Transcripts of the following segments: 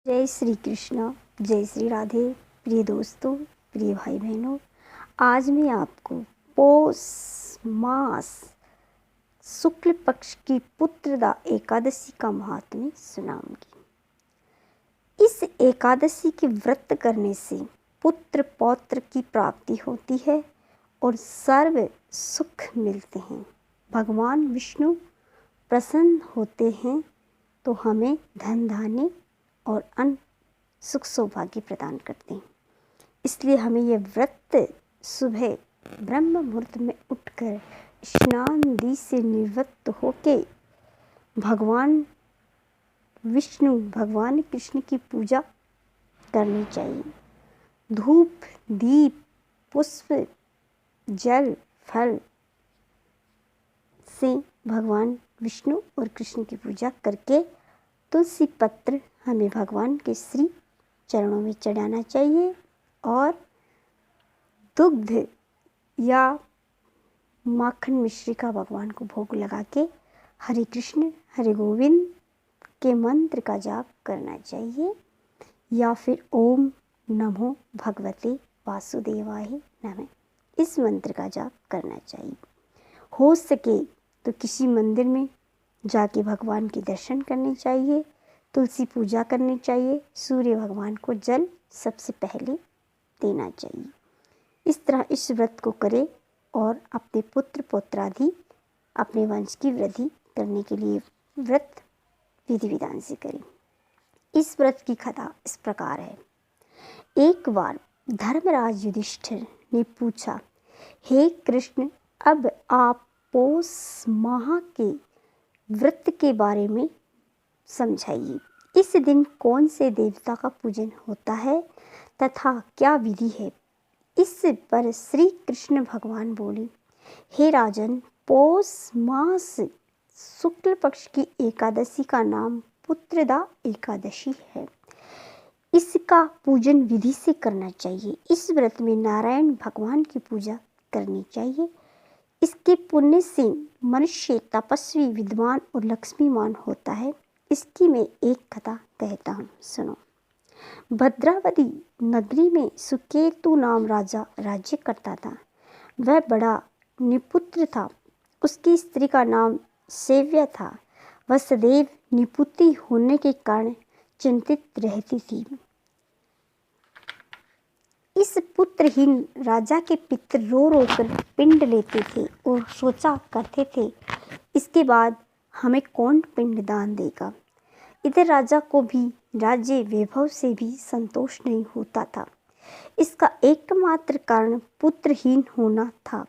जय श्री कृष्ण, जय श्री राधे। प्रिय दोस्तों, प्रिय भाई बहनों, आज मैं आपको पौष मास शुक्ल पक्ष की पुत्रदा एकादशी का महात्म्य सुनाऊंगी। इस एकादशी के व्रत करने से पुत्र पौत्र की प्राप्ति होती है और सर्व सुख मिलते हैं। भगवान विष्णु प्रसन्न होते हैं तो हमें धन धान्य और अन्न सुख सौभाग्य प्रदान करते हैं। इसलिए हमें यह व्रत सुबह ब्रह्म मुहूर्त में उठकर स्नान आदि से निवृत्त होके भगवान विष्णु भगवान कृष्ण की पूजा करनी चाहिए। धूप दीप पुष्प जल फल से भगवान विष्णु और कृष्ण की पूजा करके तुलसी पत्र हमें भगवान के श्री चरणों में चढ़ाना चाहिए और दुग्ध या माखन मिश्री का भगवान को भोग लगा के हरे कृष्ण हरे गोविंद के मंत्र का जाप करना चाहिए या फिर ओम नमो भगवते वासुदेवाय नमः इस मंत्र का जाप करना चाहिए। हो सके तो किसी मंदिर में जाके भगवान के दर्शन करने चाहिए, तुलसी पूजा करनी चाहिए, सूर्य भगवान को जल सबसे पहले देना चाहिए। इस तरह इस व्रत को करें और अपने पुत्र पौत्रादि अपने वंश की वृद्धि करने के लिए व्रत विधि विधान से करें। इस व्रत की कथा इस प्रकार है। एक बार धर्मराज युधिष्ठिर ने पूछा, हे कृष्ण, अब आप पौष माह के व्रत के बारे में समझाइए। इस दिन कौन से देवता का पूजन होता है तथा क्या विधि है। इस पर श्री कृष्ण भगवान बोले, हे राजन, पौष मास शुक्ल पक्ष की एकादशी का नाम पुत्रदा एकादशी है। इसका पूजन विधि से करना चाहिए। इस व्रत में नारायण भगवान की पूजा करनी चाहिए। इसके पुण्य से मनुष्य तपस्वी विद्वान और लक्ष्मीवान होता है। इसकी मैं एक कथा कहता हूँ, सुनो। भद्रावती नगरी में सुकेतु नाम राजा राज्य करता था। वह बड़ा निपुत्र था। उसकी स्त्री का नाम सेव्या था। वह सदैव निपुत्री होने के कारण चिंतित रहती थी। इस पुत्रहीन राजा के पितर रो रो कर पिंड लेते थे और सोचा करते थे, इसके बाद हमें कौन पिंड दान देगा। इधर राजा को भी राज्य वैभव से भी संतोष नहीं होता था। इसका एकमात्र कारण पुत्रहीन होना था।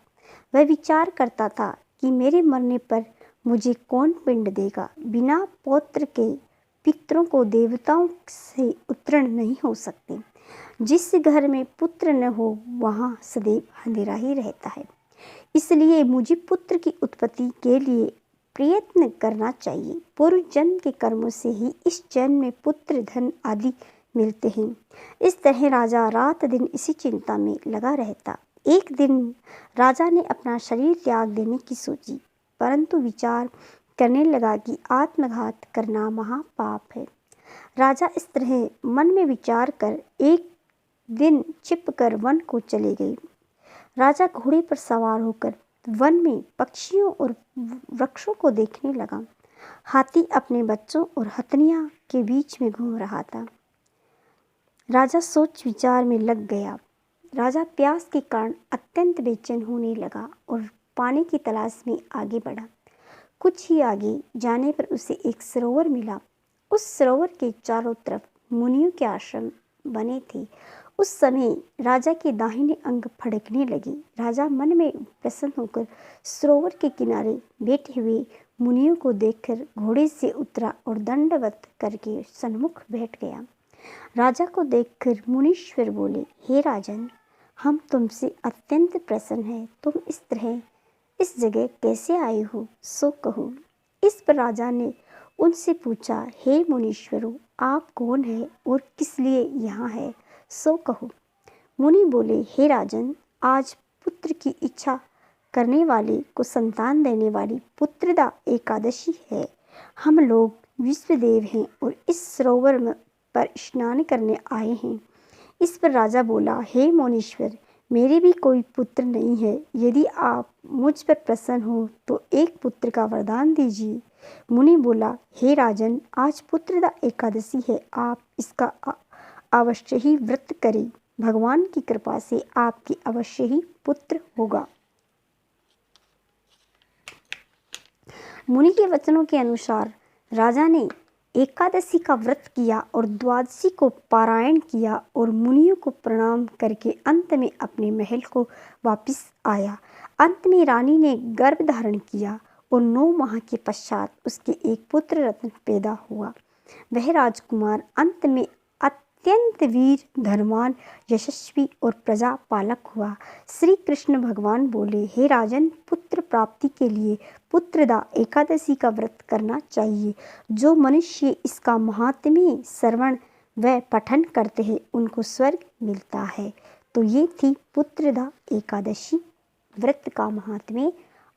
वह विचार करता था कि मेरे मरने पर मुझे कौन पिंड देगा। बिना पौत्र के पितरों को देवताओं से उत्तीर्ण नहीं हो सकते। जिस घर में पुत्र न हो वहाँ सदैव अंधेरा ही रहता है। इसलिए मुझे पुत्र की उत्पत्ति के लिए प्रयत्न करना चाहिए। पूर्व जन्म के कर्मों से ही इस जन्म में पुत्र धन आदि मिलते हैं। इस तरह राजा रात दिन इसी चिंता में लगा रहता। एक दिन राजा ने अपना शरीर त्याग देने की सोची, परंतु विचार करने लगा कि आत्मघात करना महापाप है। राजा इस तरह मन में विचार कर एक दिन छिपकर वन को चले गए। राजा घोड़े पर सवार होकर वन में पक्षियों और वृक्षों को देखने लगा। हाथी अपने बच्चों और हथनिया के बीच में घूम रहा था। राजा सोच विचार में लग गया। राजा प्यास के कारण अत्यंत बेचैन होने लगा और पानी की तलाश में आगे बढ़ा। कुछ ही आगे जाने पर उसे एक सरोवर मिला। उस सरोवर के चारों तरफ मुनियों के आश्रम बने थे। उस समय राजा के दाहिने अंग फड़कने लगे। राजा मन में प्रसन्न होकर सरोवर के किनारे बैठे हुए मुनियों को देखकर घोड़े से उतरा और दंडवत करके सन्मुख बैठ गया। राजा को देखकर मुनीश्वर बोले, हे राजन, हम तुमसे अत्यंत प्रसन्न हैं। तुम इस तरह इस जगह कैसे आए हो, सो कहो। इस पर राजा ने उनसे पूछा, हे मुनीश्वरों, आप कौन हैं और किस लिए यहाँ है, सो कहो। मुनि बोले, हे राजन, आज पुत्र की इच्छा करने वाले को संतान देने वाली पुत्रदा एकादशी है। हम लोग विश्वदेव हैं और इस सरोवर में पर स्नान करने आए हैं। इस पर राजा बोला, हे मुनीश्वर, मेरे भी कोई पुत्र नहीं है। यदि आप मुझ पर प्रसन्न हो तो एक पुत्र का वरदान दीजिए। मुनि बोला, हे राजन, आज पुत्रदा एकादशी है, आप इसका अवश्य ही व्रत करें। भगवान की कृपा से आपके अवश्य ही पुत्र होगा। मुनि के वचनों के अनुसार राजा ने एकादशी का व्रत किया और द्वादशी को पारायण किया और मुनियों को प्रणाम करके अंत में अपने महल को वापस आया। अंत में रानी ने गर्भ धारण किया और 9 माह के पश्चात उसके एक पुत्र रत्न पैदा हुआ। वह राजकुमार अंत में अत्यंत वीर, धनवान, यशस्वी और प्रजा पालक हुआ। श्री कृष्ण भगवान बोले, हे राजन, पुत्र प्राप्ति के लिए पुत्रदा एकादशी का व्रत करना चाहिए। जो मनुष्य इसका महात्म्य श्रवण व पठन करते हैं उनको स्वर्ग मिलता है। तो ये थी पुत्रदा एकादशी व्रत का महात्म्य।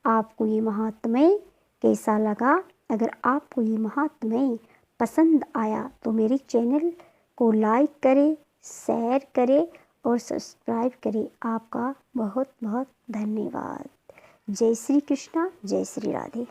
आपको ये महात्म्य कैसा लगा? अगर आपको ये महात्म्य पसंद आया तो मेरे चैनल को लाइक करें, शेयर करें और सब्सक्राइब करें। आपका बहुत बहुत धन्यवाद। जय श्री कृष्णा, जय श्री राधे।